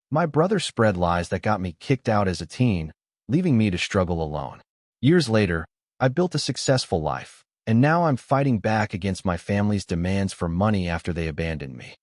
My brother spread lies that got me kicked out as a teen, leaving me to struggle alone. Years later, I built a successful life, and now I'm fighting back against my family's demands for money after they abandoned me.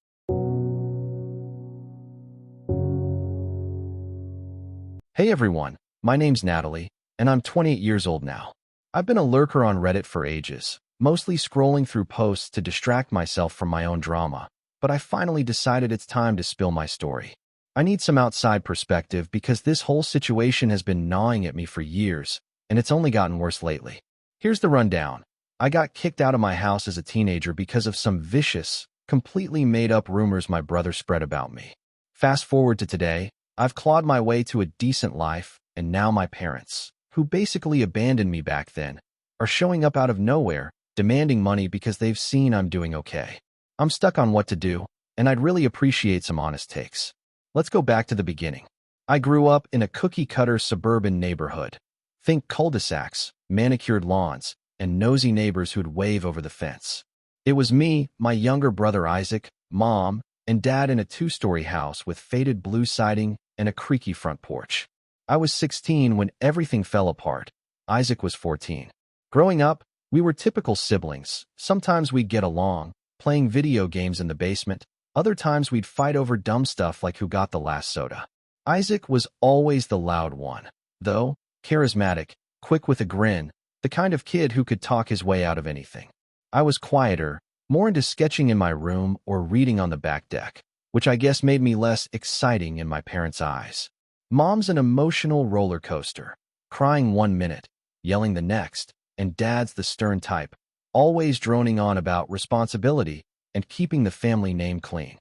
Hey everyone, my name's Natalie, and I'm 28 years old now. I've been a lurker on Reddit for ages, mostly scrolling through posts to distract myself from my own drama, but I finally decided it's time to spill my story. I need some outside perspective because this whole situation has been gnawing at me for years, and it's only gotten worse lately. Here's the rundown. I got kicked out of my house as a teenager because of some vicious, completely made-up rumors my brother spread about me. Fast forward to today, I've clawed my way to a decent life, and now my parents, who basically abandoned me back then, are showing up out of nowhere, demanding money because they've seen I'm doing okay. I'm stuck on what to do, and I'd really appreciate some honest takes. Let's go back to the beginning. I grew up in a cookie-cutter suburban neighborhood. Think cul-de-sacs, manicured lawns, and nosy neighbors who'd wave over the fence. It was me, my younger brother Isaac, mom, and dad in a two-story house with faded blue siding and a creaky front porch. I was 16 when everything fell apart. Isaac was 14. Growing up, we were typical siblings. Sometimes we'd get along, playing video games in the basement. Other times we'd fight over dumb stuff like who got the last soda. Isaac was always the loud one, though, charismatic, quick with a grin, the kind of kid who could talk his way out of anything. I was quieter, more into sketching in my room or reading on the back deck, which I guess made me less exciting in my parents' eyes. Mom's an emotional roller coaster, crying 1 minute, yelling the next, and dad's the stern type, always droning on about responsibility and keeping the family name clean.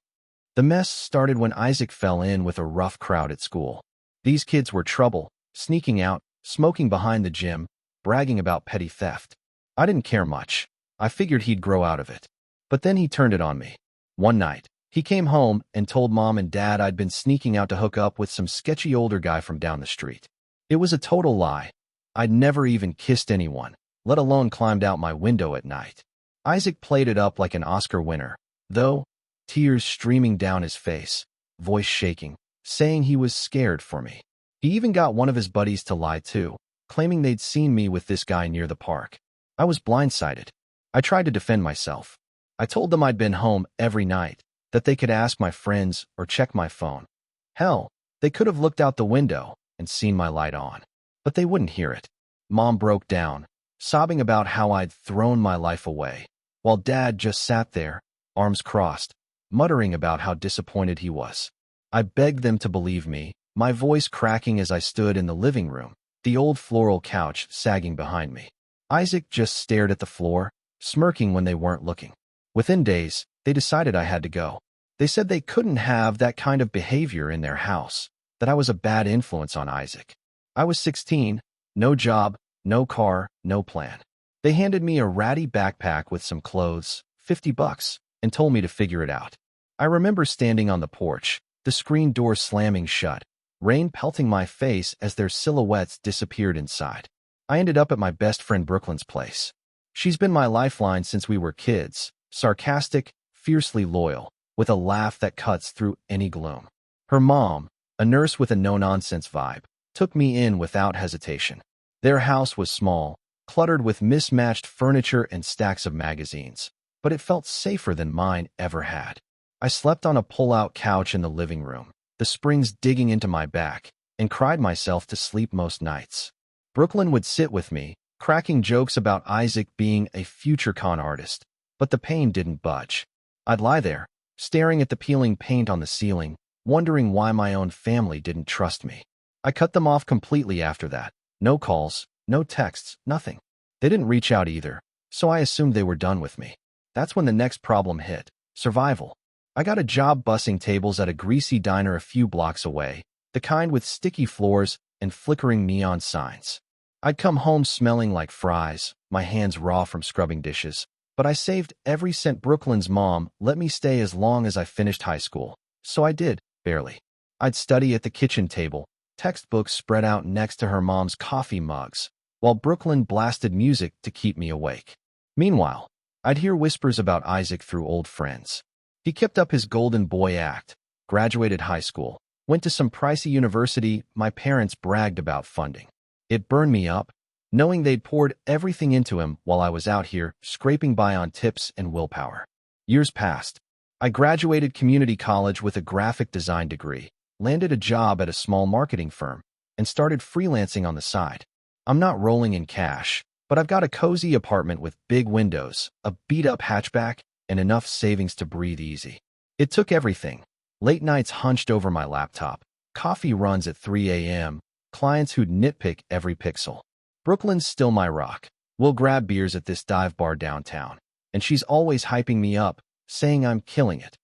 The mess started when Isaac fell in with a rough crowd at school. These kids were trouble, sneaking out, smoking behind the gym, bragging about petty theft. I didn't care much. I figured he'd grow out of it. But then he turned it on me. One night, he came home and told mom and dad I'd been sneaking out to hook up with some sketchy older guy from down the street. It was a total lie. I'd never even kissed anyone, let alone climbed out my window at night. Isaac played it up like an Oscar winner, though, tears streaming down his face, voice shaking, saying he was scared for me. He even got one of his buddies to lie too, claiming they'd seen me with this guy near the park. I was blindsided. I tried to defend myself. I told them I'd been home every night, that they could ask my friends or check my phone. Hell, they could have looked out the window and seen my light on. But they wouldn't hear it. Mom broke down, sobbing about how I'd thrown my life away, while Dad just sat there, arms crossed, muttering about how disappointed he was. I begged them to believe me, my voice cracking as I stood in the living room, the old floral couch sagging behind me. Isaac just stared at the floor, smirking when they weren't looking. Within days, they decided I had to go. They said they couldn't have that kind of behavior in their house, that I was a bad influence on Isaac. I was 16, no job, no car, no plan. They handed me a ratty backpack with some clothes, $50, and told me to figure it out. I remember standing on the porch, the screen door slamming shut, rain pelting my face as their silhouettes disappeared inside. I ended up at my best friend Brooklyn's place. She's been my lifeline since we were kids, sarcastic, fiercely loyal, with a laugh that cuts through any gloom. Her mom, a nurse with a no-nonsense vibe, took me in without hesitation. Their house was small, cluttered with mismatched furniture and stacks of magazines, but it felt safer than mine ever had. I slept on a pull-out couch in the living room, the springs digging into my back, and cried myself to sleep most nights. Brooklyn would sit with me, cracking jokes about Isaac being a future con artist, but the pain didn't budge. I'd lie there, staring at the peeling paint on the ceiling, wondering why my own family didn't trust me. I cut them off completely after that. No calls, no texts, nothing. They didn't reach out either, so I assumed they were done with me. That's when the next problem hit: survival. I got a job bussing tables at a greasy diner a few blocks away, the kind with sticky floors and flickering neon signs. I'd come home smelling like fries, my hands raw from scrubbing dishes, but I saved every cent. Brooklyn's mom let me stay as long as I finished high school, so I did, barely. I'd study at the kitchen table, textbooks spread out next to her mom's coffee mugs, while Brooklyn blasted music to keep me awake. Meanwhile, I'd hear whispers about Isaac through old friends. He kept up his golden boy act, graduated high school, Went to some pricey university my parents bragged about funding. It burned me up, knowing they'd poured everything into him while I was out here scraping by on tips and willpower. Years passed. I graduated community college with a graphic design degree, landed a job at a small marketing firm, and started freelancing on the side. I'm not rolling in cash, but I've got a cozy apartment with big windows, a beat-up hatchback, and enough savings to breathe easy. It took everything. Late nights hunched over my laptop, coffee runs at 3 a.m., clients who'd nitpick every pixel. Brooklyn's still my rock. We'll grab beers at this dive bar downtown, and she's always hyping me up, saying I'm killing it.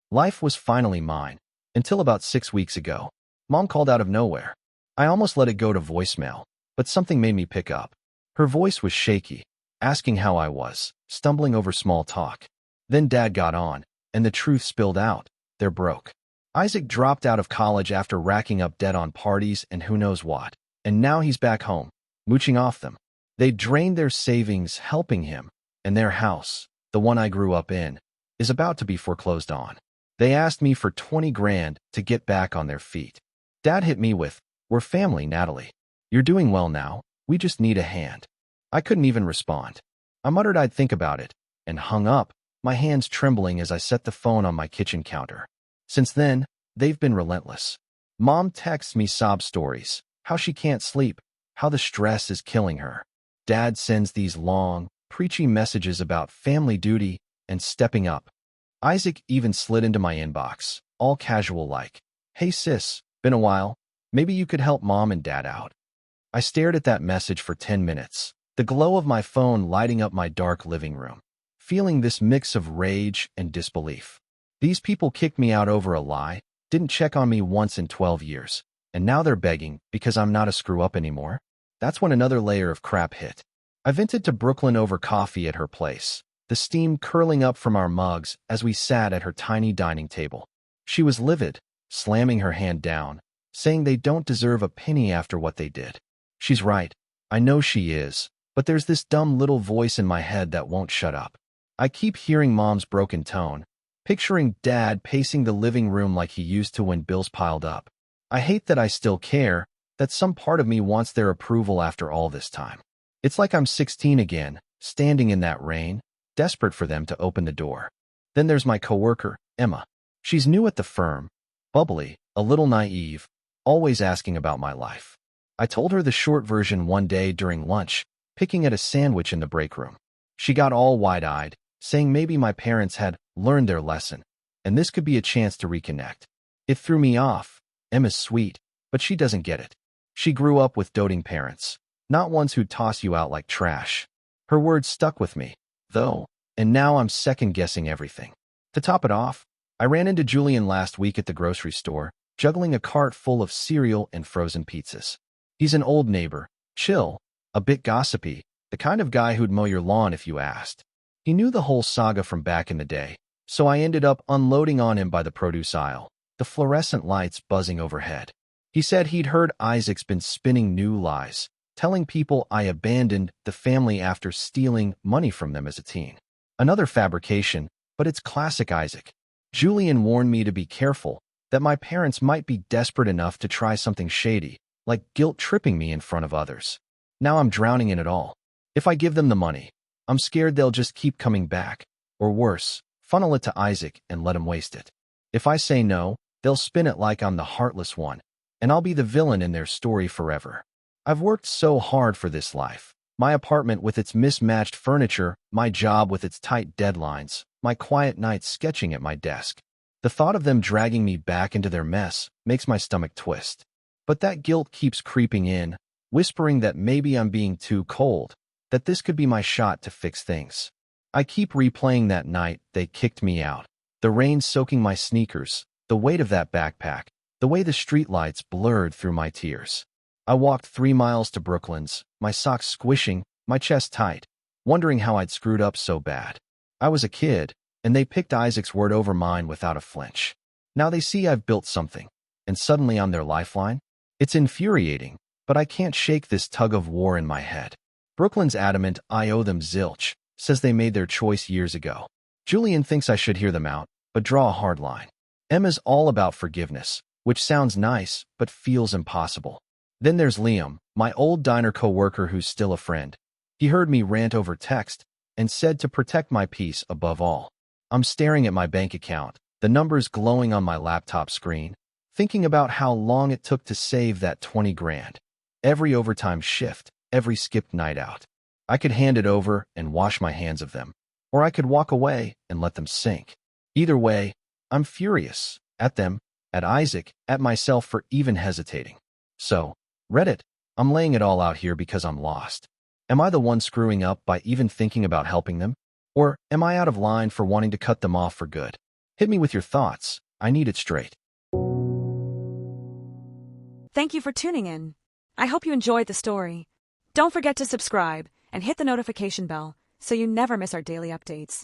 Life was finally mine, until about 6 weeks ago. Mom called out of nowhere. I almost let it go to voicemail, but something made me pick up. Her voice was shaky, asking how I was, stumbling over small talk. Then Dad got on, and the truth spilled out. They're broke. Isaac dropped out of college after racking up debt on parties and who knows what, and now he's back home, mooching off them. They drained their savings helping him, and their house, the one I grew up in, is about to be foreclosed on. They asked me for 20 grand to get back on their feet. Dad hit me with, "We're family, Natalie. You're doing well now. We just need a hand." I couldn't even respond. I muttered I'd think about it, and hung up, my hands trembling as I set the phone on my kitchen counter. Since then, they've been relentless. Mom texts me sob stories, how she can't sleep, how the stress is killing her. Dad sends these long, preachy messages about family duty and stepping up. Isaac even slid into my inbox, all casual like, "Hey sis, been a while. Maybe you could help Mom and Dad out." I stared at that message for 10 minutes, the glow of my phone lighting up my dark living room, feeling this mix of rage and disbelief. These people kicked me out over a lie, didn't check on me once in 12 years, and now they're begging because I'm not a screw-up anymore? That's when another layer of crap hit. I vented to Brooklyn over coffee at her place, the steam curling up from our mugs as we sat at her tiny dining table. She was livid, slamming her hand down, saying they don't deserve a penny after what they did. She's right. I know she is, but there's this dumb little voice in my head that won't shut up. I keep hearing Mom's broken tone, picturing Dad pacing the living room like he used to when bills piled up. I hate that I still care, that some part of me wants their approval after all this time. It's like I'm 16 again, standing in that rain, desperate for them to open the door. Then there's my coworker, Emma. She's new at the firm, bubbly, a little naive, always asking about my life. I told her the short version one day during lunch, picking at a sandwich in the break room. She got all wide-eyed, saying maybe my parents had learned their lesson, and this could be a chance to reconnect. It threw me off. Emma's sweet, but she doesn't get it. She grew up with doting parents, not ones who'd toss you out like trash. Her words stuck with me, though, and now I'm second-guessing everything. To top it off, I ran into Julian last week at the grocery store, juggling a cart full of cereal and frozen pizzas. He's an old neighbor, chill, a bit gossipy, the kind of guy who'd mow your lawn if you asked. He knew the whole saga from back in the day, so I ended up unloading on him by the produce aisle, the fluorescent lights buzzing overhead. He said he'd heard Isaac's been spinning new lies, telling people I abandoned the family after stealing money from them as a teen. Another fabrication, but it's classic Isaac. Julian warned me to be careful, that my parents might be desperate enough to try something shady, like guilt-tripping me in front of others. Now I'm drowning in it all. If I give them the money, I'm scared they'll just keep coming back, or worse, funnel it to Isaac and let him waste it. If I say no, they'll spin it like I'm the heartless one, and I'll be the villain in their story forever. I've worked so hard for this life. My apartment with its mismatched furniture, my job with its tight deadlines, my quiet nights sketching at my desk. The thought of them dragging me back into their mess makes my stomach twist. But that guilt keeps creeping in, whispering that maybe I'm being too cold, that this could be my shot to fix things. I keep replaying that night they kicked me out, the rain soaking my sneakers, the weight of that backpack, the way the streetlights blurred through my tears. I walked 3 miles to Brooklyn's, my socks squishing, my chest tight, wondering how I'd screwed up so bad. I was a kid, and they picked Isaac's word over mine without a flinch. Now they see I've built something, and suddenly I'm their lifeline? It's infuriating, but I can't shake this tug-of-war in my head. Brooklyn's adamant I owe them zilch, says they made their choice years ago. Julian thinks I should hear them out, but draw a hard line. Emma's all about forgiveness, which sounds nice but feels impossible. Then there's Liam, my old diner coworker who's still a friend. He heard me rant over text and said to protect my peace above all. I'm staring at my bank account, the numbers glowing on my laptop screen, thinking about how long it took to save that 20 grand. Every overtime shift, every skipped night out. I could hand it over and wash my hands of them, or I could walk away and let them sink. Either way, I'm furious at them, at Isaac, at myself for even hesitating. So, Reddit, I'm laying it all out here because I'm lost. Am I the one screwing up by even thinking about helping them? Or am I out of line for wanting to cut them off for good? Hit me with your thoughts. I need it straight. Thank you for tuning in. I hope you enjoyed the story. Don't forget to subscribe and hit the notification bell so you never miss our daily updates.